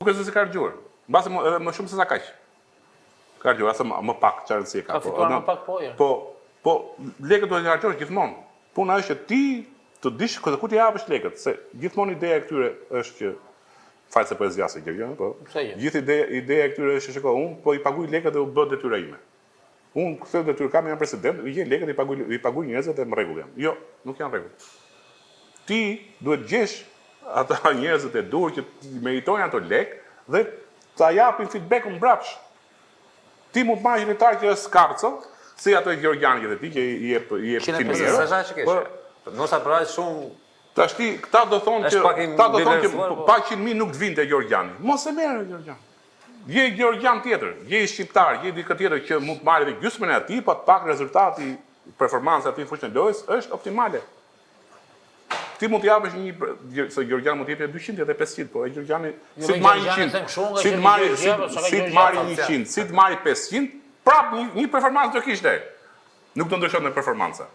Nuk e se ka rëgjuar. Mbase edhe më shumë se sa kaq. Ka rëgjuar, asë më pak që rëndësi ka. Ka fituar më pak po, ja. Po, lekët duhet të harxhosh gjithmonë. Puna është që ti të dish ku t'i japësh lekët, se gjithmonë ideja e këtyre është që fal se po e zgjasë gjë, po. Gjithë ideja e këtyre është që shiko, unë po i paguaj lekët dhe u bë detyra ime. Unë këtë detyrë kam, jam president, i jep lekët i paguaj njerëzit dhe në rregull jam. Jo, nuk janë rregull. Ti duhet gjesh ata njerëzit e duhur që meritojnë ato lekë dhe ta japin feedback-un mbrapsht. Ti mund të marrësh një lojtar që është skarco, si ato e Georgiani që ti që i jep 150 sa që kesh. Nosa pranë shumë. Tash ti këta do thonë që pa 100.000 nuk të vinte Georgiani. Mos e merr Georgian. Je Georgian tjetër, je shqiptar, je dikë tjetër që mund të marrë edhe gjysmën e atij, pa të pak rezultati, performanca e atij në fushën e lojës është optimale. Ti mund të japësh se Georgian mund të jepë 200 edhe 500, po e Georgiani si të marrë 100, si të marrë 100, si të marrë 500, prap një performancë do kishte. Nuk do ndryshon në performanca.